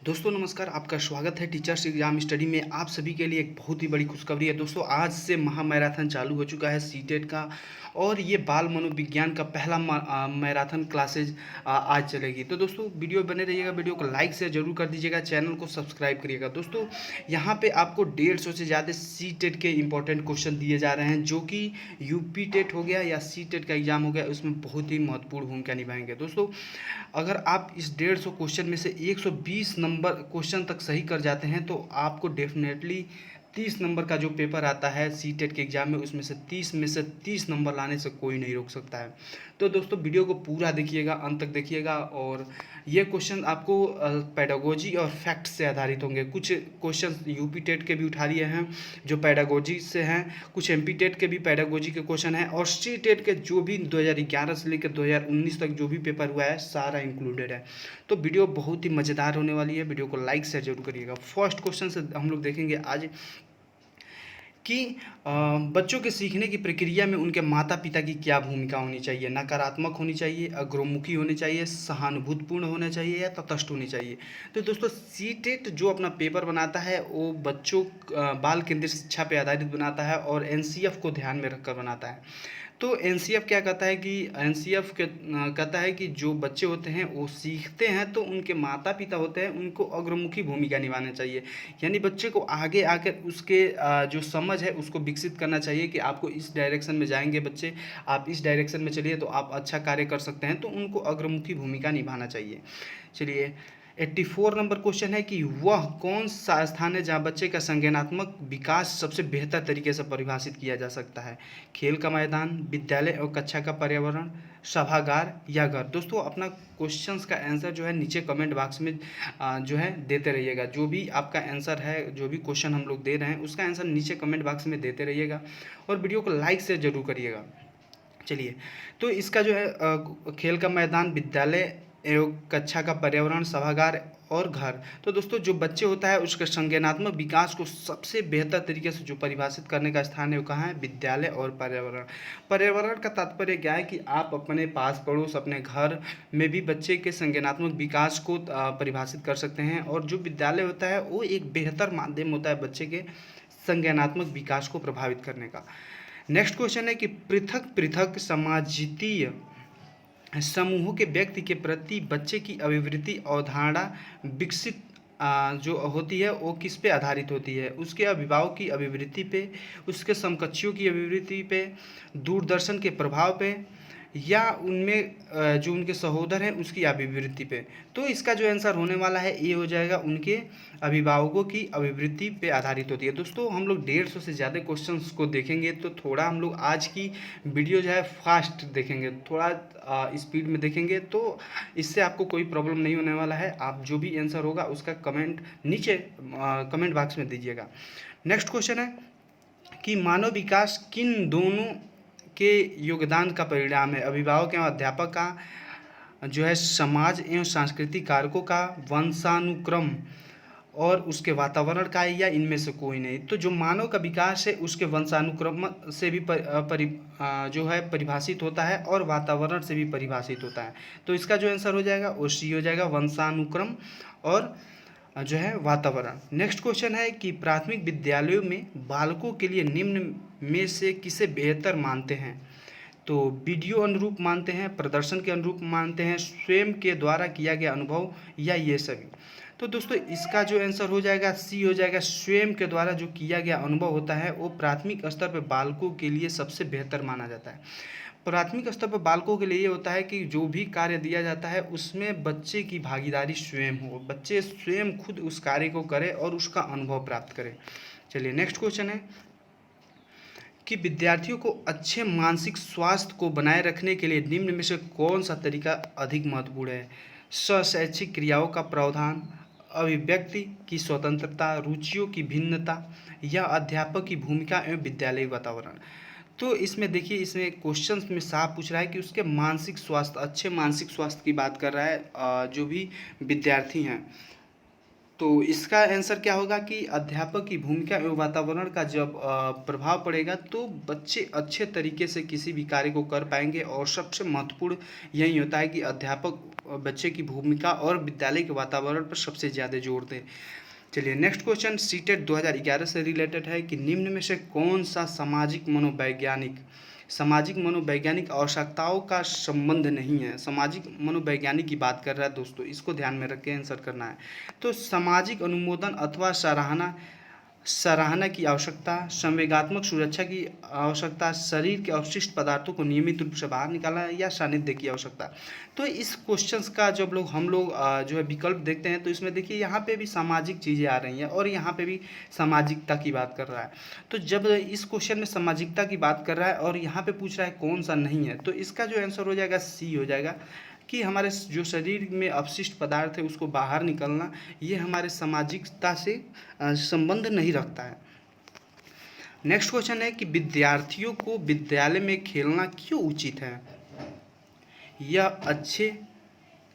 दोस्तों नमस्कार, आपका स्वागत है टीचर्स एग्जाम स्टडी में। आप सभी के लिए एक बहुत ही बड़ी खुशखबरी है दोस्तों। आज से महा मैराथन चालू हो चुका है सीटेट का, और ये बाल मनोविज्ञान का पहला मैराथन क्लासेज आज चलेगी। तो दोस्तों वीडियो बने रहिएगा, वीडियो को लाइक शेयर जरूर कर दीजिएगा, चैनल को सब्सक्राइब करिएगा। दोस्तों यहाँ पे आपको 150 से ज़्यादा सीटेट के इंपॉर्टेंट क्वेश्चन दिए जा रहे हैं, जो कि यूपी टेट हो गया या सीटेट का एग्जाम हो गया, उसमें बहुत ही महत्वपूर्ण भूमिका निभाएंगे। दोस्तों अगर आप इस 150 क्वेश्चन में से 120 नंबर क्वेश्चन तक सही कर जाते हैं तो आपको डेफिनेटली 30 नंबर का जो पेपर आता है सीटेट के एग्ज़ाम में, उसमें से 30 नंबर लाने से कोई नहीं रोक सकता है। तो दोस्तों वीडियो को पूरा देखिएगा, अंत तक देखिएगा। और ये क्वेश्चन आपको पेडागोजी और फैक्ट से आधारित होंगे। कुछ क्वेश्चन यूपी टेट के भी उठा लिए हैं जो पेडागोजी से हैं, कुछ एमपी टेट के भी पेडागोजी के क्वेश्चन हैं, और सी टेट के जो भी 2011 से लेकर 2019 तक जो भी पेपर हुआ है सारा इंक्लूडेड है। तो वीडियो बहुत ही मज़ेदार होने वाली है, वीडियो को लाइक शेयर जरूर करिएगा। फर्स्ट क्वेश्चन से हम लोग देखेंगे आज कि बच्चों के सीखने की प्रक्रिया में उनके माता पिता की क्या भूमिका होनी चाहिए। नकारात्मक होनी चाहिए, अग्रमुखी होनी चाहिए, सहानुभूतिपूर्ण होना चाहिए या तटस्थ होनी चाहिए। तो दोस्तों सीटेट जो अपना पेपर बनाता है वो बच्चों बाल केंद्रित शिक्षा पे आधारित बनाता है और एनसीएफ को ध्यान में रखकर बनाता है। तो एनसीएफ क्या कहता है कि एनसीएफ कहता है कि जो बच्चे होते हैं वो सीखते हैं तो उनके माता पिता होते हैं उनको अग्रमुखी भूमिका निभाना चाहिए। यानी बच्चे को आगे आकर उसके जो समझ है उसको विकसित करना चाहिए कि आपको इस डायरेक्शन में जाएंगे बच्चे, आप इस डायरेक्शन में चलिए तो आप अच्छा कार्य कर सकते हैं, तो उनको अग्रमुखी भूमिका निभाना चाहिए। चलिए 84 नंबर क्वेश्चन है कि वह कौन सा स्थान है जहाँ बच्चे का संज्ञानात्मक विकास सबसे बेहतर तरीके से परिभाषित किया जा सकता है। खेल का मैदान, विद्यालय और कक्षा का पर्यावरण, सभागार या घर। दोस्तों अपना क्वेश्चंस का आंसर जो है नीचे कमेंट बॉक्स में जो है देते रहिएगा। जो भी आपका आंसर है, जो भी क्वेश्चन हम लोग दे रहे हैं उसका आंसर नीचे कमेंट बॉक्स में देते रहिएगा, और वीडियो को लाइक से जरूर करिएगा। चलिए तो इसका जो है खेल का मैदान, विद्यालय एवं कक्षा का पर्यावरण, सभागार और घर। तो दोस्तों जो बच्चे होता है उसके संज्ञानात्मक विकास को सबसे बेहतर तरीके से जो परिभाषित करने का स्थान है वो कहाँ है? विद्यालय और पर्यावरण। पर्यावरण का तात्पर्य क्या है कि आप अपने पास पड़ोस, अपने घर में भी बच्चे के संज्ञानात्मक विकास को परिभाषित कर सकते हैं, और जो विद्यालय होता है वो एक बेहतर माध्यम होता है बच्चे के संज्ञानात्मक विकास को प्रभावित करने का। नेक्स्ट क्वेश्चन है कि पृथक पृथक समाजितीय समूहों के व्यक्ति के प्रति बच्चे की अभिवृत्ति अवधारणा विकसित जो होती है वो किस पे आधारित होती है? उसके अभिभावक की अभिवृत्ति पे, उसके समकक्षियों की अभिवृत्ति पे, दूरदर्शन के प्रभाव पे, या उनमें जो उनके सहोदर हैं उसकी अभिवृत्ति पे। तो इसका जो आंसर होने वाला है ये हो जाएगा उनके अभिभावकों की अभिवृत्ति पे आधारित होती है। दोस्तों हम लोग 150 से ज़्यादा क्वेश्चंस को देखेंगे, तो थोड़ा हम लोग आज की वीडियो जो है फास्ट देखेंगे, थोड़ा स्पीड में देखेंगे, तो इससे आपको कोई प्रॉब्लम नहीं होने वाला है। आप जो भी आंसर होगा उसका कमेंट नीचे कमेंट बॉक्स में दीजिएगा। नेक्स्ट क्वेश्चन है कि मानव विकास किन दोनों के योगदान का परिणाम है? अभिभावक एवं अध्यापक का, जो है समाज एवं सांस्कृतिक कारकों का, वंशानुक्रम और उसके वातावरण का, या इनमें से कोई नहीं। तो जो मानव का विकास है उसके वंशानुक्रम से भी जो है परिभाषित होता है और वातावरण से भी परिभाषित होता है। तो इसका जो आंसर हो जाएगा वो सी हो जाएगा, वंशानुक्रम और जो है वातावरण। नेक्स्ट क्वेश्चन है कि प्राथमिक विद्यालयों में बालकों के लिए निम्न में से किसे बेहतर मानते हैं? तो वीडियो अनुरूप मानते हैं, प्रदर्शन के अनुरूप मानते हैं, स्वयं के द्वारा किया गया अनुभव, या ये सभी। तो दोस्तों इसका जो आंसर हो जाएगा सी हो जाएगा, स्वयं के द्वारा जो किया गया अनुभव होता है वो प्राथमिक स्तर पर बालकों के लिए सबसे बेहतर माना जाता है। प्राथमिक स्तर पर बालकों के लिए ये होता है कि जो भी कार्य दिया जाता है उसमें बच्चे की भागीदारी स्वयं हो, बच्चे स्वयं खुद उस कार्य को करें और उसका अनुभव प्राप्त करें। चलिए नेक्स्ट क्वेश्चन है कि विद्यार्थियों को अच्छे मानसिक स्वास्थ्य को बनाए रखने के लिए निम्न में से कौन सा तरीका अधिक महत्वपूर्ण है? स्वशैक्षिक क्रियाओं का प्रावधान, अभिव्यक्ति की स्वतंत्रता, रुचियों की भिन्नता, या अध्यापक की भूमिका एवं विद्यालय वातावरण। तो इसमें देखिए, इसमें क्वेश्चन में साफ पूछ रहा है कि उसके मानसिक स्वास्थ्य, अच्छे मानसिक स्वास्थ्य की बात कर रहा है जो भी विद्यार्थी हैं। तो इसका आंसर क्या होगा कि अध्यापक की भूमिका एवं वातावरण का जब प्रभाव पड़ेगा तो बच्चे अच्छे तरीके से किसी भी कार्य को कर पाएंगे। और सबसे महत्वपूर्ण यही होता है कि अध्यापक बच्चे की भूमिका और विद्यालय के वातावरण पर सबसे ज़्यादा जोर दें। चलिए नेक्स्ट क्वेश्चन सीटेट 2011 से रिलेटेड है कि निम्न में से कौन सा सामाजिक मनोवैज्ञानिक आवश्यकताओं का संबंध नहीं है। सामाजिक मनोवैज्ञानिक की बात कर रहा है दोस्तों, इसको ध्यान में रख के आंसर करना है। तो सामाजिक अनुमोदन अथवा सराहना की आवश्यकता, संवेगात्मक सुरक्षा की आवश्यकता, शरीर के अवशिष्ट पदार्थों को नियमित रूप से बाहर निकालना या सानिध्य की आवश्यकता। तो इस क्वेश्चंस का जब हम लोग जो है विकल्प देखते हैं तो इसमें देखिए यहाँ पे भी सामाजिक चीज़ें आ रही हैं और यहाँ पे भी सामाजिकता की बात कर रहा है। तो जब इस क्वेश्चन में सामाजिकता की बात कर रहा है और यहाँ पे पूछ रहा है कौन सा नहीं है, तो इसका जो आंसर हो जाएगा सी हो जाएगा कि हमारे जो शरीर में अपशिष्ट पदार्थ है उसको बाहर निकलना, ये हमारे सामाजिकता से संबंध नहीं रखता है। नेक्स्ट क्वेश्चन है कि विद्यार्थियों को विद्यालय में खेलना क्यों उचित है।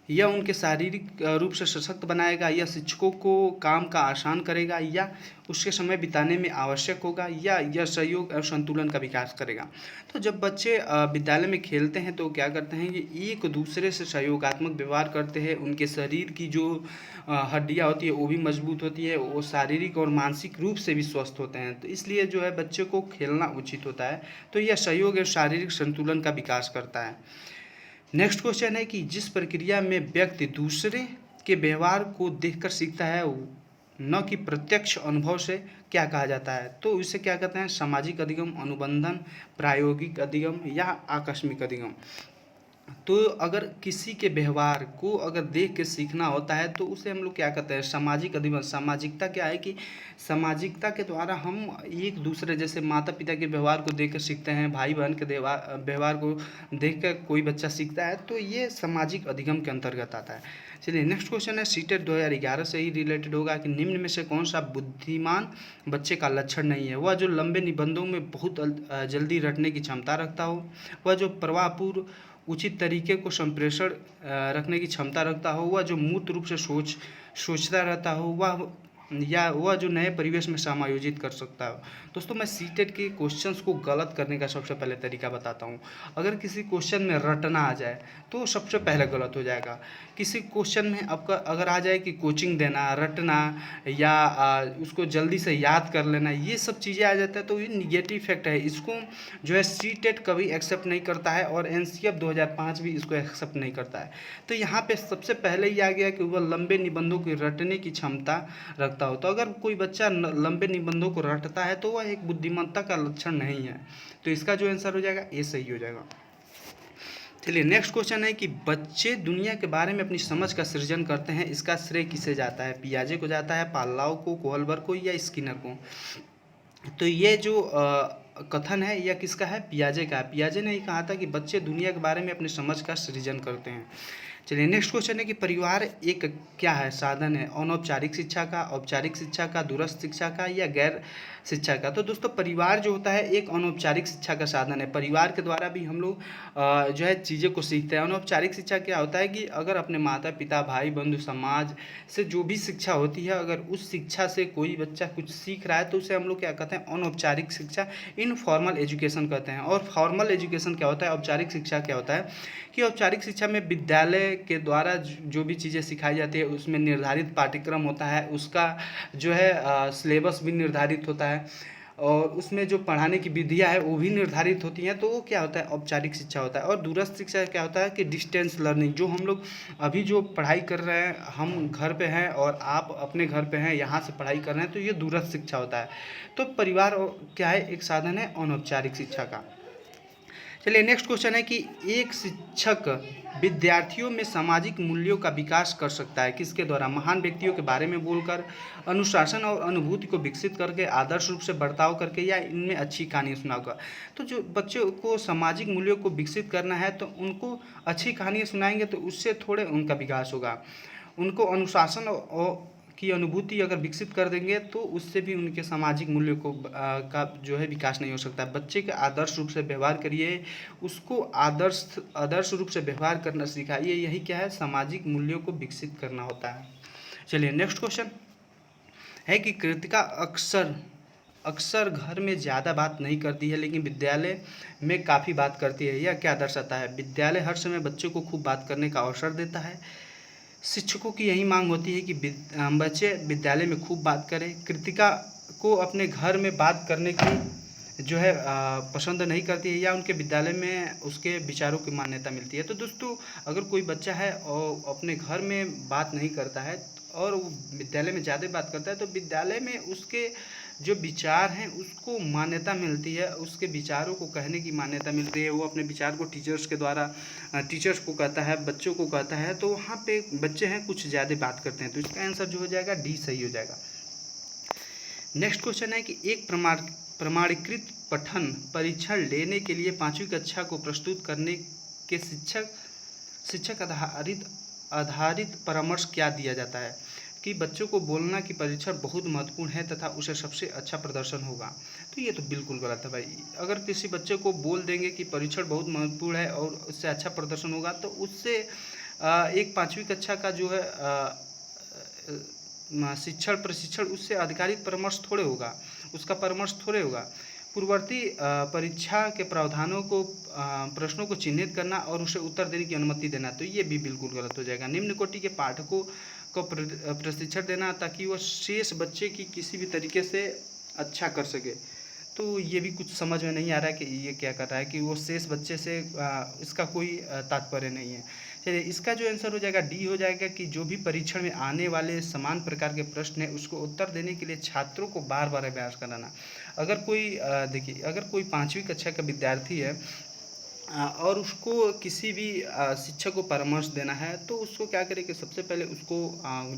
यह उनके शारीरिक रूप से सशक्त बनाएगा, या शिक्षकों को काम का आसान करेगा, या उसके समय बिताने में आवश्यक होगा, या यह सहयोग और संतुलन का विकास करेगा। तो जब बच्चे विद्यालय में खेलते हैं तो क्या करते हैं कि एक दूसरे से सहयोगात्मक व्यवहार करते हैं, उनके शरीर की जो हड्डियाँ होती है वो भी मजबूत होती है, वो शारीरिक और मानसिक रूप से भी स्वस्थ होते हैं। तो इसलिए जो है बच्चे को खेलना उचित होता है। तो यह सहयोग और शारीरिक संतुलन का विकास करता है। नेक्स्ट क्वेश्चन है कि जिस प्रक्रिया में व्यक्ति दूसरे के व्यवहार को देखकर सीखता है न कि प्रत्यक्ष अनुभव से, क्या कहा जाता है। तो इसे क्या कहते हैं, सामाजिक अधिगम, अनुबंधन, प्रायोगिक अधिगम या आकस्मिक अधिगम। तो अगर किसी के व्यवहार को अगर देख के सीखना होता है तो उसे हम लोग क्या कहते हैं, सामाजिक अधिगम। सामाजिकता क्या है कि सामाजिकता के द्वारा हम एक दूसरे, जैसे माता पिता के व्यवहार को देख कर सीखते हैं, भाई बहन के व्यवहार को देख कर कोई बच्चा सीखता है, तो ये सामाजिक अधिगम के अंतर्गत आता है। चलिए नेक्स्ट क्वेश्चन है सीटेट 2011 से ही रिलेटेड होगा कि निम्न में से कौन सा बुद्धिमान बच्चे का लक्षण नहीं है। वह जो लंबे निबंधों में बहुत जल्दी रटने की क्षमता रखता हो, वह जो प्रवाहपूर्व उचित तरीके को संप्रेषण रखने की क्षमता रखता हो, वह जो मूर्त रूप से सोचता रहता हो, वह जो नए परिवेश में समायोजित कर सकता हो। दोस्तों मैं सीटेट के क्वेश्चंस को गलत करने का सबसे पहले तरीका बताता हूँ। अगर किसी क्वेश्चन में रटना आ जाए तो सबसे पहले गलत हो जाएगा। किसी क्वेश्चन में आपका अगर आ जाए कि कोचिंग देना, रटना या उसको जल्दी से याद कर लेना, ये सब चीज़ें आ जाता है तो ये निगेटिव इफेक्ट है। इसको जो है सीटेट कभी एक्सेप्ट नहीं करता है और एनसीएफ 2005 भी इसको एक्सेप्ट नहीं करता है। तो यहाँ पे सबसे पहले ही आ गया कि वह लंबे निबंधों की रटने की क्षमता रखता हो। तो अगर कोई बच्चा लंबे निबंधों को रटता है तो वह एक बुद्धिमत्ता का लक्षण नहीं है। तो इसका जो आंसर हो जाएगा ये सही हो जाएगा। चलिए नेक्स्ट क्वेश्चन है कि बच्चे दुनिया के बारे में अपनी समझ का सृजन करते हैं, इसका श्रेय किसे जाता है। पियाजे को जाता है, पावलोव को, कोहलबर को या स्किनर को। तो ये जो कथन है यह किसका है, पियाजे का है। पियाजे ने ही कहा था कि बच्चे दुनिया के बारे में अपनी समझ का सृजन करते हैं। चलिए नेक्स्ट क्वेश्चन है कि परिवार एक क्या है, साधन है अनौपचारिक शिक्षा का, औपचारिक शिक्षा का, दूरस्थ शिक्षा का या गैर शिक्षा का। तो दोस्तों परिवार जो होता है एक अनौपचारिक शिक्षा का साधन है। परिवार के द्वारा भी हम लोग जो है चीज़ें को सीखते हैं। अनौपचारिक शिक्षा क्या होता है कि अगर अपने माता पिता, भाई बंधु, समाज से जो भी शिक्षा होती है, अगर उस शिक्षा से कोई बच्चा कुछ सीख रहा है तो उसे हम लोग क्या कहते हैं, अनौपचारिक शिक्षा, इनफॉर्मल एजुकेशन कहते हैं। और फॉर्मल एजुकेशन क्या होता है, औपचारिक शिक्षा क्या होता है कि औपचारिक शिक्षा में विद्यालय के द्वारा जो भी चीज़ें सिखाई जाती है उसमें निर्धारित पाठ्यक्रम होता है, उसका जो है सिलेबस भी निर्धारित होता है और उसमें जो पढ़ाने की विधियाँ है वो भी निर्धारित होती हैं। तो वो क्या होता है, औपचारिक शिक्षा होता है। और दूरस्थ शिक्षा क्या होता है कि डिस्टेंस लर्निंग, जो हम लोग अभी जो पढ़ाई कर रहे हैं, हम घर पे हैं और आप अपने घर पे हैं, यहाँ से पढ़ाई कर रहे हैं, तो ये दूरस्थ शिक्षा होता है। तो परिवार क्या है, एक साधन है अनौपचारिक शिक्षा का। चलिए नेक्स्ट क्वेश्चन है कि एक शिक्षक विद्यार्थियों में सामाजिक मूल्यों का विकास कर सकता है किसके द्वारा। महान व्यक्तियों के बारे में बोलकर, अनुशासन और अनुभूति को विकसित करके, आदर्श रूप से बर्ताव करके या इनमें अच्छी कहानी सुनाकर। तो जो बच्चों को सामाजिक मूल्यों को विकसित करना है तो उनको अच्छी कहानियाँ सुनाएंगे तो उससे थोड़े उनका विकास होगा। उनको अनुशासन और की अनुभूति अगर विकसित कर देंगे तो उससे भी उनके सामाजिक मूल्यों को का जो है विकास नहीं हो सकता। बच्चे के आदर्श रूप से व्यवहार करिए, उसको आदर्श रूप से व्यवहार करना सिखाइए, यही क्या है, सामाजिक मूल्यों को विकसित करना होता है। चलिए नेक्स्ट क्वेश्चन है कि कृतिका अक्सर अक्सर घर में ज़्यादा बात नहीं करती है, लेकिन विद्यालय में काफ़ी बात करती है। यह क्या दर्शाता है? विद्यालय हर समय बच्चों को खूब बात करने का अवसर देता है। शिक्षकों की यही मांग होती है कि बच्चे विद्यालय में खूब बात करें। कृतिका को अपने घर में बात करने की जो है पसंद नहीं करती है, या उनके विद्यालय में उसके विचारों की मान्यता मिलती है। तो दोस्तों, अगर कोई बच्चा है और अपने घर में बात नहीं करता है और वो विद्यालय में ज़्यादा बात करता है, तो विद्यालय में उसके जो विचार हैं उसको मान्यता मिलती है, उसके विचारों को कहने की मान्यता मिलती है। वो अपने विचार को टीचर्स के द्वारा टीचर्स को कहता है, बच्चों को कहता है, तो वहाँ पे बच्चे हैं कुछ ज़्यादा बात करते हैं। तो इसका आंसर जो हो जाएगा डी सही हो जाएगा। नेक्स्ट क्वेश्चन है कि एक प्रमाणीकृत पठन परीक्षण लेने के लिए 5वीं कक्षा को प्रस्तुत करने के शिक्षक आधारित परामर्श क्या दिया जाता है? कि बच्चों को बोलना कि परीक्षण बहुत महत्वपूर्ण है तथा उसे सबसे अच्छा प्रदर्शन होगा। तो ये तो बिल्कुल गलत है भाई। अगर किसी बच्चे को बोल देंगे कि परीक्षण बहुत महत्वपूर्ण है और उससे अच्छा प्रदर्शन होगा, तो उससे एक 5वीं कक्षा का जो है प्रशिक्षण उससे आधिकारिक परामर्श थोड़े होगा, उसका परामर्श थोड़े होगा। पूर्ववर्ती परीक्षा के प्रावधानों को प्रश्नों को चिन्हित करना और उसे उत्तर देने की अनुमति देना, तो ये भी बिल्कुल गलत हो जाएगा। निम्न कोटि के पाठकों को प्रशिक्षण देना ताकि वह शेष बच्चे की किसी भी तरीके से अच्छा कर सके, तो ये भी कुछ समझ में नहीं आ रहा है कि ये क्या कर रहा है कि वो शेष बच्चे से इसका कोई तात्पर्य नहीं है। चलिए, इसका जो आंसर हो जाएगा डी हो जाएगा कि जो भी परीक्षण में आने वाले समान प्रकार के प्रश्न हैं उसको उत्तर देने के लिए छात्रों को बार बार अभ्यास कराना। अगर कोई देखिए, अगर कोई 5वीं कक्षा का विद्यार्थी है और उसको किसी भी शिक्षक को परामर्श देना है, तो उसको क्या करें कि सबसे पहले उसको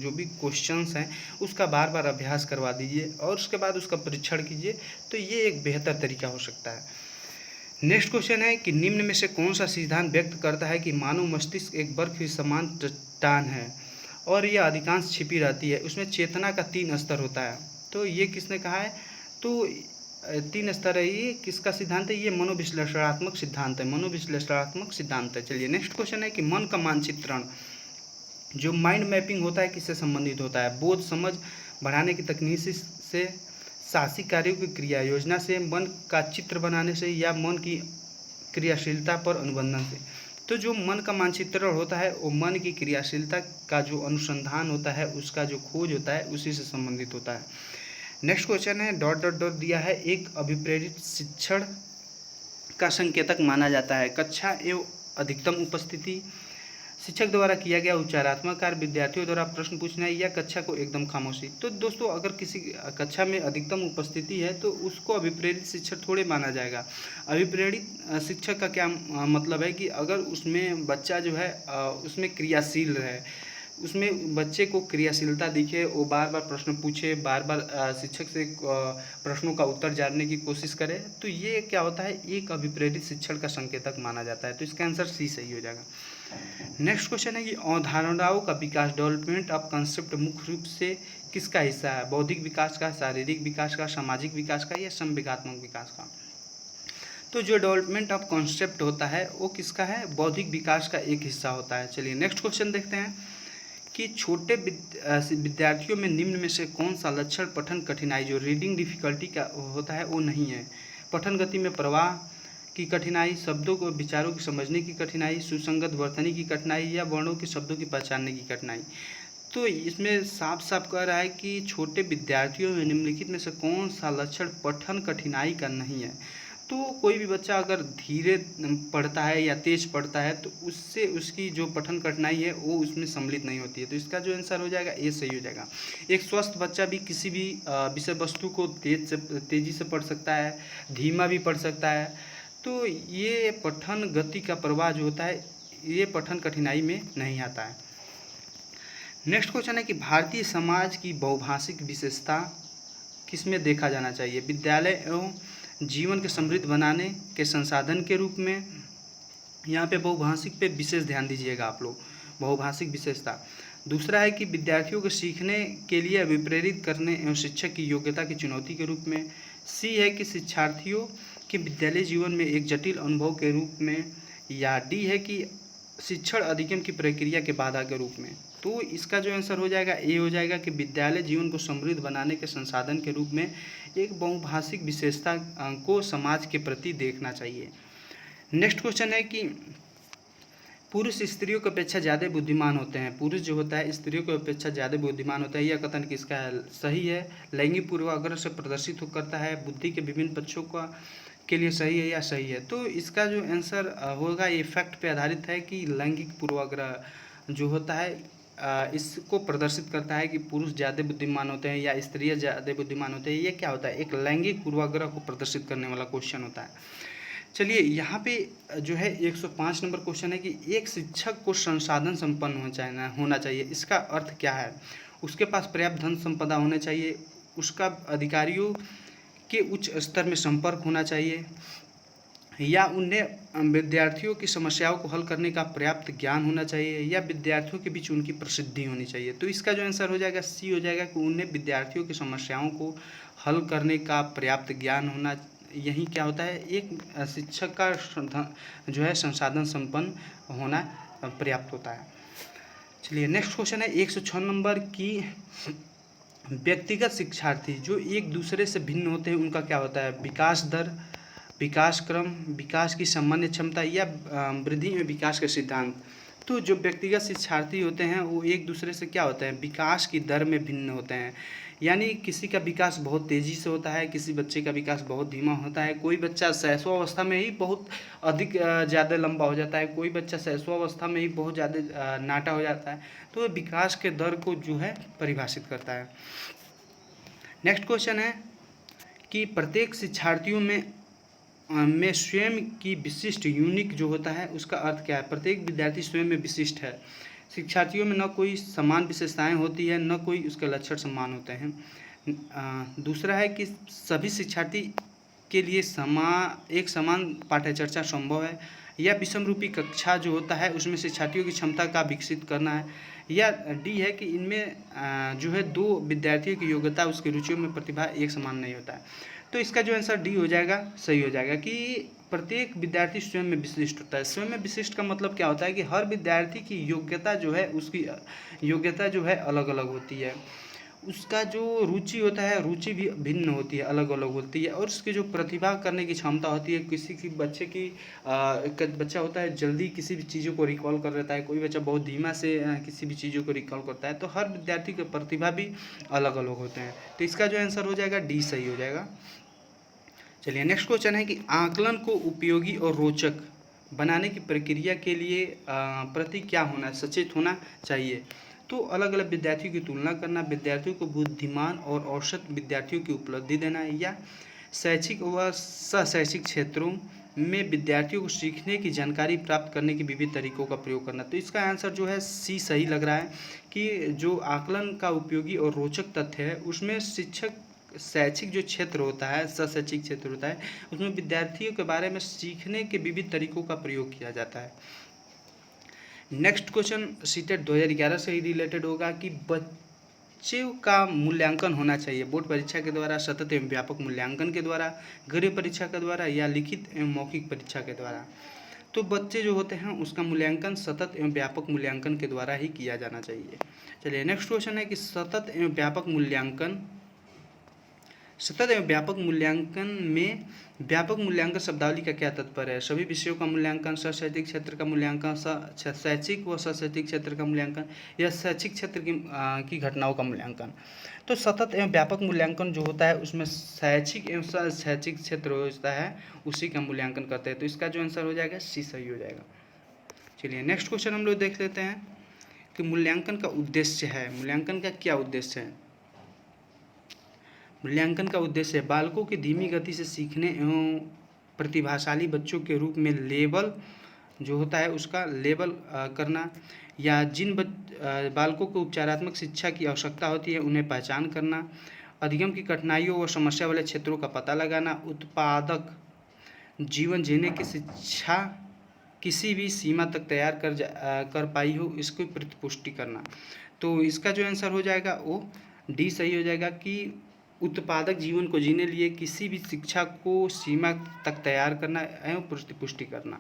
जो भी क्वेश्चंस हैं उसका बार बार अभ्यास करवा दीजिए और उसके बाद उसका परीक्षण कीजिए, तो ये एक बेहतर तरीका हो सकता है। नेक्स्ट क्वेश्चन है कि निम्न में से कौन सा सिद्धांत व्यक्त करता है कि मानव मस्तिष्क एक बर्फ के समान चट्टान है और यह अधिकांश छिपी रहती है, उसमें चेतना का 3 स्तर होता है। तो ये किसने कहा है? तो 3 स्तर है, ये किसका सिद्धांत है? ये मनोविश्लेषणात्मक सिद्धांत है, मनोविश्लेषणात्मक सिद्धांत है। चलिए, नेक्स्ट क्वेश्चन है कि मन का मानचित्रण, जो माइंड मैपिंग होता है, किससे संबंधित होता है? बोध समझ बढ़ाने की तकनीक से, साहसिक कार्यों की क्रिया योजना से, मन का चित्र बनाने से, या मन की क्रियाशीलता पर अनुबंधन से। तो जो मन का मानचित्रण होता है वो मन की क्रियाशीलता का जो अनुसंधान होता है, उसका जो खोज होता है, उसी से संबंधित होता है। नेक्स्ट क्वेश्चन है डॉट डॉट डॉट दिया है, एक अभिप्रेरित शिक्षण का संकेतक माना जाता है कक्षा एवं अधिकतम उपस्थिति, शिक्षक द्वारा किया गया उपचारात्मक कार्य, विद्यार्थियों द्वारा प्रश्न पूछना, या कक्षा को एकदम खामोशी। तो दोस्तों, अगर किसी कक्षा में अधिकतम उपस्थिति है तो उसको अभिप्रेरित शिक्षक थोड़े माना जाएगा। अभिप्रेरित शिक्षक का क्या मतलब है कि अगर उसमें बच्चा जो है उसमें क्रियाशील है, उसमें बच्चे को क्रियाशीलता दिखे, वो बार बार प्रश्न पूछे, बार बार शिक्षक से प्रश्नों का उत्तर जानने की कोशिश करे, तो ये क्या होता है? एक अभिप्रेरित शिक्षण का संकेतक माना जाता है। तो इसका आंसर सी सही हो जाएगा। नेक्स्ट क्वेश्चन है कि अवधारणाओं का विकास, डेवलपमेंट ऑफ कंसेप्ट, मुख्य रूप से किसका हिस्सा है? बौद्धिक विकास का, शारीरिक विकास का, सामाजिक विकास का, या संवेगात्मक विकास का? तो जो डेवलपमेंट ऑफ कॉन्सेप्ट होता है वो किसका है? बौद्धिक विकास का एक हिस्सा होता है। चलिए, नेक्स्ट क्वेश्चन देखते हैं कि छोटे विद्यार्थियों में निम्न में से कौन सा लक्षण पठन कठिनाई, जो रीडिंग डिफिकल्टी का होता है, वो नहीं है? पठन गति में प्रवाह की कठिनाई, शब्दों को विचारों की समझने की कठिनाई, सुसंगत वर्तनी की कठिनाई, या वर्णों के शब्दों की पहचानने की कठिनाई। तो इसमें साफ साफ कह रहा है कि छोटे विद्यार्थियों में निम्नलिखित में से कौन सा लक्षण पठन कठिनाई का नहीं है? तो कोई भी बच्चा अगर धीरे पढ़ता है या तेज पढ़ता है तो उससे उसकी जो पठन कठिनाई है वो उसमें सम्मिलित नहीं होती है। तो इसका जो आंसर हो जाएगा ए सही हो जाएगा। एक स्वस्थ बच्चा भी किसी भी विषय वस्तु को तेज़ी से पढ़ सकता है, धीमा भी पढ़ सकता है। तो ये पठन गति का प्रवाह जो होता है, ये पठन कठिनाई में नहीं आता है। नेक्स्ट क्वेश्चन है कि भारतीय समाज की बहुभाषिक विशेषता किसमें देखा जाना चाहिए? विद्यालय एवं जीवन के समृद्ध बनाने के संसाधन के रूप में। यहाँ पे बहुभाषिक पे विशेष ध्यान दीजिएगा आप लोग, बहुभाषिक विशेषता। दूसरा है कि विद्यार्थियों को सीखने के लिए अभिप्रेरित करने एवं शिक्षक की योग्यता की चुनौती के रूप में। सी है कि शिक्षार्थियों के विद्यालय जीवन में एक जटिल अनुभव के रूप में। या डी है कि शिक्षण अधिगम की प्रक्रिया के बाधा के रूप में। तो इसका जो आंसर हो जाएगा ए हो जाएगा कि विद्यालय जीवन को समृद्ध बनाने के संसाधन के रूप में एक बहुभाषिक विशेषता को समाज के प्रति देखना चाहिए। नेक्स्ट क्वेश्चन है कि पुरुष स्त्रियों की अपेक्षा ज़्यादा बुद्धिमान होते हैं। पुरुष जो होता है स्त्रियों की अपेक्षा ज़्यादा बुद्धिमान होता है, यह कथन किसका है? सही है। लैंगिक पूर्वाग्रह से प्रदर्शित करता है, बुद्धि के विभिन्न पक्षों का के लिए सही है या सही है? तो इसका जो आंसर होगा ये फैक्ट पे आधारित है कि लैंगिक पूर्वाग्रह जो होता है इसको प्रदर्शित करता है कि पुरुष ज़्यादा बुद्धिमान होते हैं या स्त्रियाँ ज़्यादा बुद्धिमान होते हैं। ये क्या होता है? एक लैंगिक पूर्वाग्रह को प्रदर्शित करने वाला क्वेश्चन होता है। चलिए यहाँ पे जो है 105 नंबर क्वेश्चन है कि एक शिक्षक को संसाधन संपन्न होना चाहिए। इसका अर्थ क्या है? उसके पास पर्याप्त धन संपदा होना चाहिए, उसका अधिकारियों के उच्च स्तर में संपर्क होना चाहिए, या उन्हें विद्यार्थियों की समस्याओं को हल करने का पर्याप्त ज्ञान होना चाहिए, या विद्यार्थियों के बीच उनकी प्रसिद्धि होनी चाहिए। तो इसका जो आंसर हो जाएगा सी हो जाएगा कि उन्हें विद्यार्थियों की समस्याओं को हल करने का पर्याप्त ज्ञान होना। यही क्या होता है? एक शिक्षक का जो है संसाधन संपन्न होना पर्याप्त होता है। चलिए नेक्स्ट क्वेश्चन है 106 नंबर की व्यक्तिगत शिक्षार्थी जो एक दूसरे से भिन्न होते हैं उनका क्या होता है? विकास दर, विकास क्रम, विकास की सामान्य क्षमता, या वृद्धि में विकास के सिद्धांत। तो जो व्यक्तिगत शिक्षार्थी होते हैं वो एक दूसरे से क्या होते हैं? विकास की दर में भिन्न होते हैं। यानी किसी का विकास बहुत तेज़ी से होता है, किसी बच्चे का विकास बहुत धीमा होता है। कोई बच्चा शैशवावस्था में ही बहुत अधिक ज़्यादा लंबा हो जाता है, कोई बच्चा शैशवावस्था में ही बहुत ज़्यादा नाटा हो जाता है। तो विकास के दर को जो है परिभाषित करता है। नेक्स्ट क्वेश्चन है कि प्रत्येक शिक्षार्थियों में स्वयं की विशिष्ट यूनिक जो होता है उसका अर्थ क्या है? प्रत्येक विद्यार्थी स्वयं में विशिष्ट है। शिक्षार्थियों में न कोई समान विशेषताएं होती है, न कोई उसके लक्षण समान होते हैं। दूसरा है कि सभी शिक्षार्थी के लिए एक समान पाठ्यचर्चा संभव है, या विषम रूपी कक्षा जो होता है उसमें शिक्षार्थियों की क्षमता का विकसित करना है, या डी है कि इनमें जो है दो विद्यार्थियों की योग्यता उसकी रुचियों में प्रतिभा एक समान नहीं होता है। तो इसका जो आंसर डी हो जाएगा सही हो जाएगा कि प्रत्येक विद्यार्थी स्वयं में विशिष्ट होता है। स्वयं में विशिष्ट का मतलब क्या होता है कि हर विद्यार्थी की योग्यता जो है उसकी योग्यता जो है अलग अलग होती है, उसका जो रुचि होता है रुचि भी भिन्न होती है, अलग अलग होती है, और उसकी जो प्रतिभा करने की क्षमता होती है, किसी की बच्चे की एक बच्चा होता है जल्दी किसी भी चीज़ों को रिकॉल कर लेता है, कोई बच्चा बहुत धीमा से किसी भी चीज़ों को रिकॉल करता है। तो हर विद्यार्थी की प्रतिभा भी अलग अलग होते हैं। तो इसका जो आंसर हो जाएगा डी सही हो जाएगा। चलिए नेक्स्ट क्वेश्चन है कि आकलन को उपयोगी और रोचक बनाने की प्रक्रिया के लिए प्रति क्या होना सचेत होना चाहिए? तो अलग अलग विद्यार्थियों की तुलना करना, विद्यार्थियों को बुद्धिमान और औसत विद्यार्थियों की उपलब्धि देना, या शैक्षिक व सशैक्षिक क्षेत्रों में विद्यार्थियों को सीखने की जानकारी प्राप्त करने के विविध तरीकों का प्रयोग करना। तो इसका आंसर जो है सी सही लग रहा है कि जो आकलन का उपयोगी और रोचक तथ्य है उसमें शिक्षक शैक्षिक जो क्षेत्र होता है, सशैक्षिक क्षेत्र होता है, उसमें विद्यार्थियों के बारे में सीखने के विविध तरीकों का प्रयोग किया जाता है। नेक्स्ट क्वेश्चन सीटेट 2011 से ही रिलेटेड होगा कि बच्चों का मूल्यांकन होना चाहिए बोर्ड परीक्षा के द्वारा, सतत एवं व्यापक मूल्यांकन के द्वारा, गृह परीक्षा के द्वारा, या लिखित एवं मौखिक परीक्षा के द्वारा। तो बच्चे जो होते हैं उसका मूल्यांकन सतत एवं व्यापक मूल्यांकन के द्वारा ही किया जाना चाहिए। चलिए नेक्स्ट क्वेश्चन है कि सतत एवं व्यापक मूल्यांकन में व्यापक मूल्यांकन शब्दावली का क्या तात्पर्य है? सभी विषयों का मूल्यांकन, सशैक्षिक क्षेत्र का मूल्यांकन, शैक्षिक व सशैक्षिक क्षेत्र का मूल्यांकन, या शैक्षिक क्षेत्र की घटनाओं का मूल्यांकन। तो सतत एवं व्यापक मूल्यांकन जो होता है उसमें शैक्षिक एवं सशैक्षिक क्षेत्र होता है उसी का मूल्यांकन करते हैं। तो इसका जो आंसर हो जाएगा सी सही हो जाएगा। चलिए नेक्स्ट क्वेश्चन हम लोग देख लेते हैं कि मूल्यांकन का उद्देश्य है। मूल्यांकन का क्या उद्देश्य है? मूल्यांकन का उद्देश्य है बालकों की धीमी गति से सीखने एवं प्रतिभाशाली बच्चों के रूप में लेबल जो होता है उसका लेबल करना, या जिन बालकों को उपचारात्मक शिक्षा की आवश्यकता होती है उन्हें पहचान करना, अधिगम की कठिनाइयों व समस्या वाले क्षेत्रों का पता लगाना, उत्पादक जीवन जीने की शिक्षा किसी भी सीमा तक तैयार कर पाई हो इसको प्रतिपुष्टि करना। तो इसका जो आंसर हो जाएगा वो डी सही हो जाएगा कि उत्पादक जीवन को जीने लिए किसी भी शिक्षा को सीमा तक तैयार करना एवं प्रतिपुष्टि करना।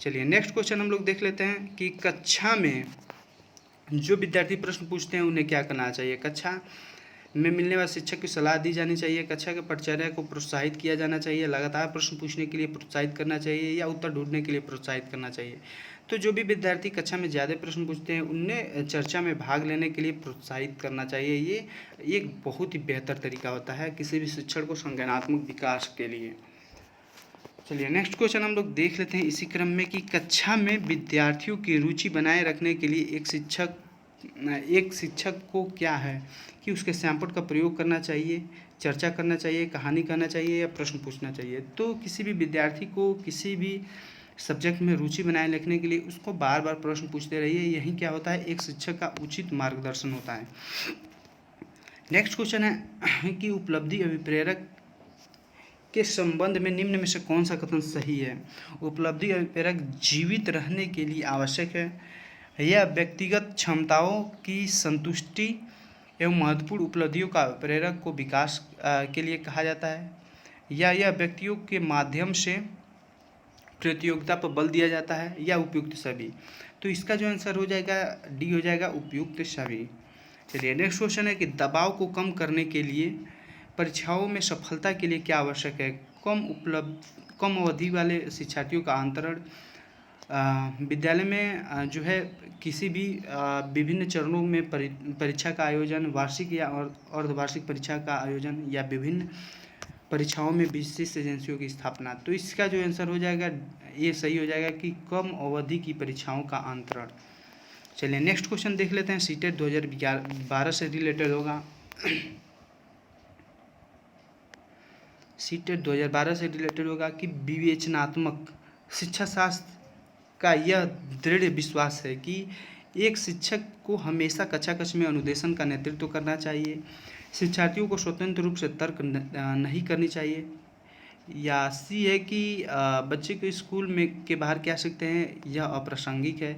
चलिए नेक्स्ट क्वेश्चन हम लोग देख लेते हैं कि कक्षा में जो विद्यार्थी प्रश्न पूछते हैं उन्हें क्या करना चाहिए? कक्षा में मिलने वाले शिक्षक की सलाह दी जानी चाहिए, कक्षा के परिचर्या को प्रोत्साहित किया जाना चाहिए, लगातार प्रश्न पूछने के लिए प्रोत्साहित करना चाहिए या उत्तर ढूंढने के लिए प्रोत्साहित करना चाहिए। तो जो भी विद्यार्थी कक्षा में ज़्यादा प्रश्न पूछते हैं उन्हें चर्चा में भाग लेने के लिए प्रोत्साहित करना चाहिए। ये एक बहुत ही बेहतर तरीका होता है किसी भी शिक्षण को संज्ञानात्मक विकास के लिए। चलिए नेक्स्ट क्वेश्चन हम लोग देख लेते हैं इसी क्रम में कि कक्षा में विद्यार्थियों की रुचि बनाए रखने के लिए एक शिक्षक को क्या है कि उसके सैंपल का प्रयोग करना चाहिए, चर्चा करना चाहिए, कहानी कहना चाहिए या प्रश्न पूछना चाहिए। तो किसी भी विद्यार्थी को किसी भी सब्जेक्ट में रुचि बनाए रखने के लिए उसको बार बार प्रश्न पूछते रहिए। यही क्या होता है, एक शिक्षक का उचित मार्गदर्शन होता है। नेक्स्ट क्वेश्चन है कि उपलब्धि अभिप्रेरक के संबंध में निम्न में से कौन सा कथन सही है? उपलब्धि अभिप्रेरक जीवित रहने के लिए आवश्यक है, यह व्यक्तिगत क्षमताओं की संतुष्टि एवं महत्वपूर्ण उपलब्धियों का प्रेरक को विकास के लिए कहा जाता है, या यह व्यक्तियों के माध्यम से प्रतियोगिता पर बल दिया जाता है, या उपयुक्त सभी। तो इसका जो आंसर हो जाएगा डी हो जाएगा, उपयुक्त सभी। चलिए नेक्स्ट क्वेश्चन है कि दबाव को कम करने के लिए परीक्षाओं में सफलता के लिए क्या आवश्यक है? कम अवधि वाले शिक्षार्थियों का अंतरण, विद्यालय में जो है किसी भी विभिन्न चरणों में परीक्षा का आयोजन, वार्षिक या अर्धवार्षिक परीक्षा का आयोजन, या विभिन्न परीक्षाओं में विशिष्ट एजेंसियों की स्थापना। तो इसका जो आंसर हो जाएगा ये सही हो जाएगा कि कम अवधि की परीक्षाओं का अंतरण। चलिए नेक्स्ट क्वेश्चन देख लेते हैं, सीटेट 2012 से रिलेटेड होगा। सीटेट 2012 से रिलेटेड होगा कि विवेचनात्मक शिक्षा शास्त्र का यह दृढ़ विश्वास है कि एक शिक्षक को हमेशा कक्षा कक्ष में अनुदेशन का नेतृत्व करना चाहिए, शिक्षार्थियों को स्वतंत्र रूप से तर्क नहीं करनी चाहिए, या सी है कि बच्चे को स्कूल में के बाहर क्या सीखते हैं यह अप्रासंगिक है,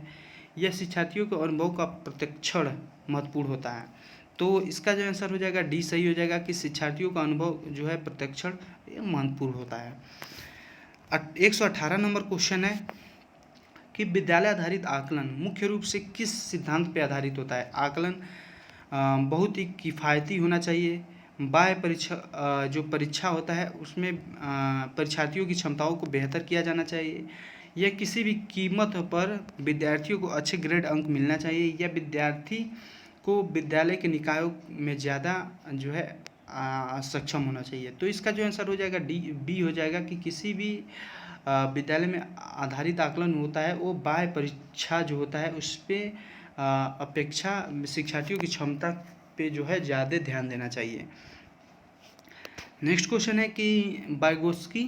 यह शिक्षार्थियों के अनुभव का प्रत्यक्षण महत्वपूर्ण होता है। तो इसका जो आंसर हो जाएगा डी सही हो जाएगा कि शिक्षार्थियों का अनुभव जो है प्रत्यक्षण महत्वपूर्ण होता है। 118 नंबर क्वेश्चन है कि विद्यालय आधारित आकलन मुख्य रूप से किस सिद्धांत पर आधारित होता है? आकलन बहुत ही किफ़ायती होना चाहिए, बाह्य परीक्षा जो परीक्षा होता है उसमें परीक्षार्थियों की क्षमताओं को बेहतर किया जाना चाहिए, या किसी भी कीमत पर विद्यार्थियों को अच्छे ग्रेड अंक मिलना चाहिए, या विद्यार्थी को विद्यालय के निकायों में ज़्यादा जो है सक्षम होना चाहिए। तो इसका जो आंसर हो जाएगा बी हो जाएगा कि किसी भी विद्यालय में आधारित आकलन होता है वो बाह्य परीक्षा जो होता है उस पर अपेक्षा शिक्षार्थियों की क्षमता पे जो है ज़्यादा ध्यान देना चाहिए। नेक्स्ट क्वेश्चन है कि वाइगोत्स्की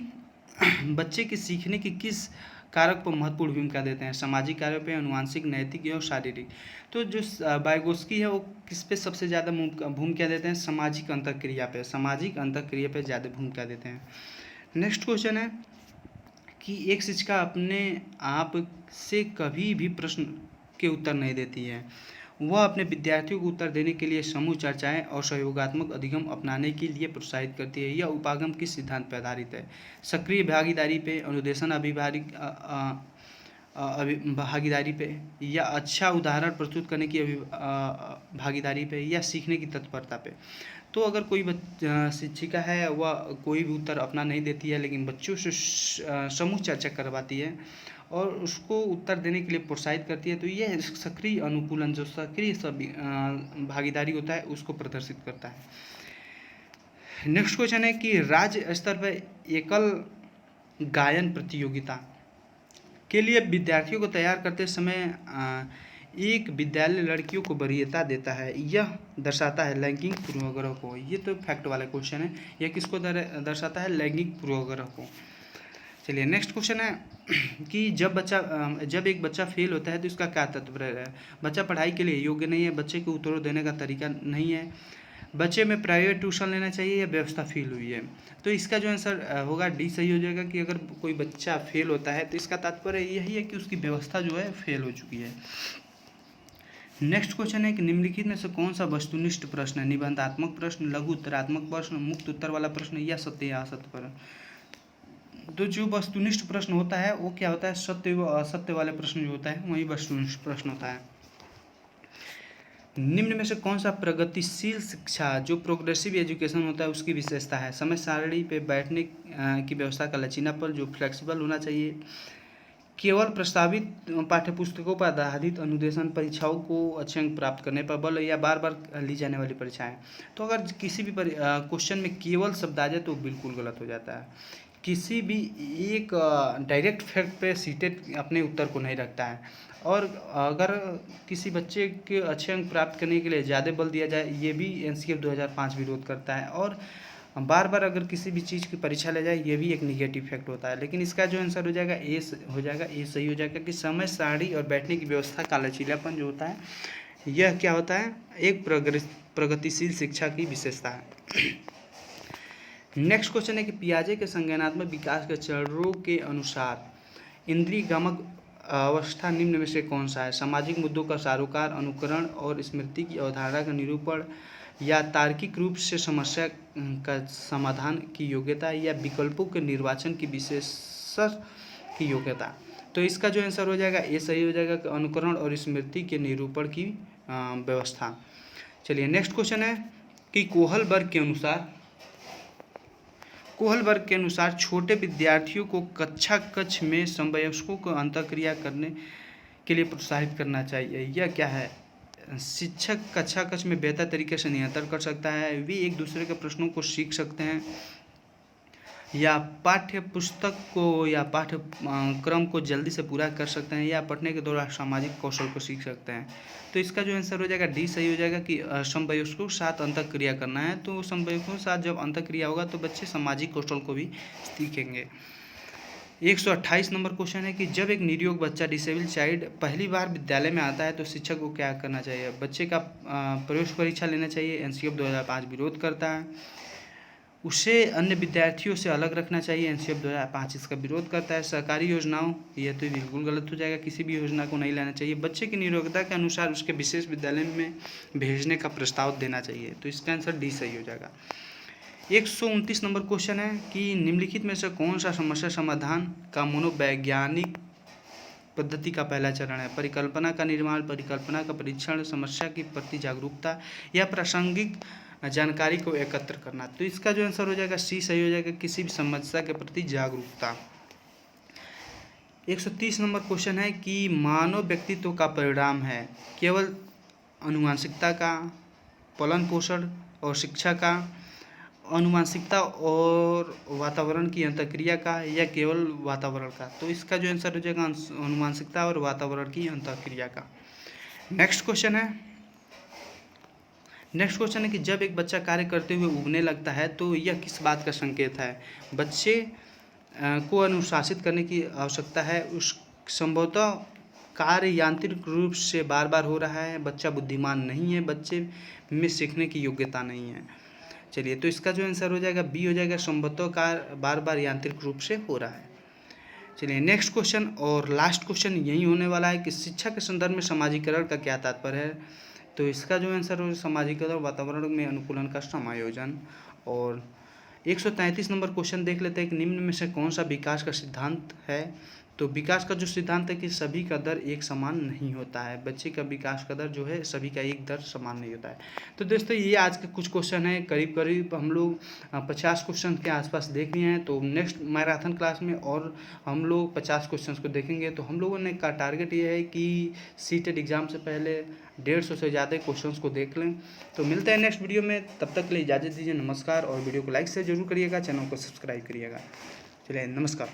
बच्चे के सीखने की किस कारक पर महत्वपूर्ण भूमिका देते हैं? सामाजिक कार्यों पे, अनुवांशिक, नैतिक और शारीरिक। तो जो वाइगोत्स्की है वो किस पे सबसे ज़्यादा भूमिका देते हैं? सामाजिक अंतःक्रिया पे, ज़्यादा भूमिका देते हैं। नेक्स्ट क्वेश्चन है कि एक शिक्षिका अपने आप से कभी भी प्रश्न के उत्तर नहीं देती है, वह अपने विद्यार्थियों को उत्तर देने के लिए समूह चर्चाएं और सहयोगात्मक अधिगम अपनाने के लिए प्रोत्साहित करती है। यह उपागम किस सिद्धांत पर आधारित है? सक्रिय भागीदारी पे, अनुदेशन भागीदारी पे, या अच्छा उदाहरण प्रस्तुत करने की भागीदारी पे, या सीखने की तत्परता पे। तो अगर कोई शिक्षिका है वह कोई भी उत्तर अपना नहीं देती है लेकिन बच्चों से समूह चर्चा करवाती है और उसको उत्तर देने के लिए प्रोत्साहित करती है, तो यह सक्रिय अनुकूलन जो सक्रिय भागीदारी होता है उसको प्रदर्शित करता है। नेक्स्ट क्वेश्चन है कि राज्य स्तर पर एकल गायन प्रतियोगिता के लिए विद्यार्थियों को तैयार करते समय एक विद्यालय लड़कियों को वरीयता देता है, यह दर्शाता है लैंगिक पूर्वाग्रह को। ये तो फैक्ट वाला क्वेश्चन है, यह किसको दर्शाता है? लैंगिक पूर्वाग्रह को। चलिए नेक्स्ट क्वेश्चन है कि जब एक बच्चा फेल होता है तो इसका क्या तात्पर्य है? बच्चा पढ़ाई के लिए योग्य नहीं है, बच्चे को उत्तर देने का तरीका नहीं है, बच्चे में प्राइवेट ट्यूशन लेना चाहिए, या व्यवस्था फेल हुई है। तो इसका जो आंसर होगा डी सही हो जाएगा कि अगर कोई बच्चा फेल होता है तो इसका तात्पर्य यही है कि उसकी व्यवस्था जो है फेल हो चुकी है। नेक्स्ट क्वेश्चन है कि निम्नलिखित में से कौन सा वस्तुनिष्ठ प्रश्न है? निबंधात्मक प्रश्न, लघु उत्तरात्मक प्रश्न, मुक्त उत्तर वाला प्रश्न, या सत्य या असत्य प्रश्न। तो जो वस्तुनिष्ठ प्रश्न होता है वो क्या होता है? सत्य व असत्य वाले प्रश्न जो होता है वही वस्तुनिष्ठ प्रश्न होता है। निम्न में से कौन सा प्रगतिशील शिक्षा जो प्रोग्रेसिव एजुकेशन होता है उसकी विशेषता है? समय सारणी पे बैठने की व्यवस्था का लचीलापन जो फ्लेक्सिबल होना चाहिए, केवल प्रस्तावित पाठ्यपुस्तकों पर आधारित अनुदेशन, परीक्षाओं को अच्छे अंक प्राप्त करने पर बल, या बार बार ली जाने वाली परीक्षाएं। तो अगर किसी भी क्वेश्चन में केवल शब्द आ जाए तो बिल्कुल गलत हो जाता है। किसी भी एक डायरेक्ट फैक्ट पे सीटेट अपने उत्तर को नहीं रखता है। और अगर किसी बच्चे के अच्छे अंक प्राप्त करने के लिए ज़्यादा बल दिया जाए, ये भी एनसीएफ 2005 विरोध करता है। और बार बार अगर किसी भी चीज़ की परीक्षा ले जाए, ये भी एक निगेटिव फैक्ट होता है। लेकिन इसका जो आंसर हो जाएगा ए हो जाएगा, ए सही हो जाएगा कि समय सारणी और बैठने की व्यवस्था का लचीलापन जो होता है, यह क्या होता है? एक प्रगतिशील शिक्षा की विशेषता है। नेक्स्ट क्वेश्चन है कि पियाजे के संज्ञानात्मक विकास के चरणों के अनुसार इंद्रियगामक अवस्था निम्न में से कौन सा है? सामाजिक मुद्दों का सारोकार, अनुकरण और स्मृति की अवधारणा का निरूपण, या तार्किक रूप से समस्या का समाधान की योग्यता, या विकल्पों के निर्वाचन की विशेषण की योग्यता। तो इसका जो आंसर हो जाएगा ये सही हो जाएगा, अनुकरण और स्मृति के निरूपण की व्यवस्था। चलिए नेक्स्ट क्वेश्चन है कि कोहल वर्ग के अनुसार छोटे विद्यार्थियों को कक्ष में समवयस्कों को अंतःक्रिया करने के लिए प्रोत्साहित करना चाहिए। यह क्या है? शिक्षक कक्ष में बेहतर तरीके से नियंत्रण कर सकता है, वे एक दूसरे के प्रश्नों को सीख सकते हैं, या पाठ्य पुस्तक को या पाठ्यक्रम को जल्दी से पूरा कर सकते हैं, या पढ़ने के दौरान सामाजिक कौशल को सीख सकते हैं। तो इसका जो आंसर हो जाएगा डी सही हो जाएगा कि समवयस्कों के साथ अंतःक्रिया करना है। तो समवयस्कों के साथ जब अंतःक्रिया होगा तो बच्चे सामाजिक कौशल को भी सीखेंगे। 128 नंबर क्वेश्चन है कि जब एक निर्योग बच्चा डिसेबल चाइल्ड पहली बार विद्यालय में आता है तो शिक्षक को क्या करना चाहिए? बच्चे का प्रवेश परीक्षा लेना चाहिए, एनसीएफ 2005 विरोध करता है। उसे अन्य विद्यार्थियों से अलग रखना चाहिए, एनसीएफ 2005 इसका विरोध करता है। सरकारी योजनाओं, यह तो बिल्कुल गलत हो जाएगा, किसी भी योजना को नहीं लेना चाहिए। बच्चे की निरोगता के अनुसार उसके विशेष विद्यालय में भेजने का प्रस्ताव देना चाहिए। तो इसका आंसर डी सही हो जाएगा। 129 नंबर क्वेश्चन है कि निम्नलिखित में से कौन सा समस्या समाधान का मनोवैज्ञानिक पद्धति का पहला चरण है? परिकल्पना का निर्माण, परिकल्पना का परीक्षण, समस्या के प्रति जागरूकता, या प्रासंगिक जानकारी को एकत्र करना। तो इसका जो आंसर हो जाएगा सी सही हो जाएगा, किसी भी समस्या के प्रति जागरूकता। 130 नंबर क्वेश्चन है कि मानव व्यक्तित्व का परिणाम है केवल अनुवांशिकता का, पालन पोषण और शिक्षा का, अनुवांशिकता और वातावरण की अंतःक्रिया का, या केवल वातावरण का। तो इसका जो आंसर हो जाएगा अनुवांशिकता और वातावरण की अंतःक्रिया का। नेक्स्ट क्वेश्चन है कि जब एक बच्चा कार्य करते हुए उबने लगता है तो यह किस बात का संकेत है? बच्चे को अनुशासित करने की आवश्यकता है, उस संभवतः कार्य यांत्रिक रूप से बार बार हो रहा है, बच्चा बुद्धिमान नहीं है, बच्चे में सीखने की योग्यता नहीं है। चलिए तो इसका जो आंसर हो जाएगा बी हो जाएगा, संभवतः कार्य बार बार यांत्रिक रूप से हो रहा है। चलिए नेक्स्ट क्वेश्चन और लास्ट क्वेश्चन यही होने वाला है कि शिक्षा के संदर्भ में समाजीकरण का क्या तात्पर्य है? तो इसका जो आंसर हो सामाजिकरण वातावरण में अनुकूलन का समायोजन। और 133 नंबर क्वेश्चन देख लेते हैं कि निम्न में से कौन सा विकास का सिद्धांत है? तो विकास का जो सिद्धांत है कि सभी का दर एक समान नहीं होता है, बच्चे का विकास का दर जो है सभी का एक दर समान नहीं होता है। तो दोस्तों ये आज के कुछ क्वेश्चन है, करीब करीब हम लोग 50 क्वेश्चन के आसपास देख लिए हैं। तो नेक्स्ट मैराथन क्लास में और हम लोग 50 क्वेश्चन को देखेंगे। तो हम लोगों ने का टारगेट ये है कि सीटेट एग्ज़ाम से पहले 150 से ज़्यादा क्वेश्चंस को देख लें। तो मिलते हैं नेक्स्ट वीडियो में, तब तक के लिए इजाज़त दीजिए, नमस्कार। और वीडियो को लाइक से जरूर करिएगा, चैनल को सब्सक्राइब करिएगा। चलिए नमस्कार।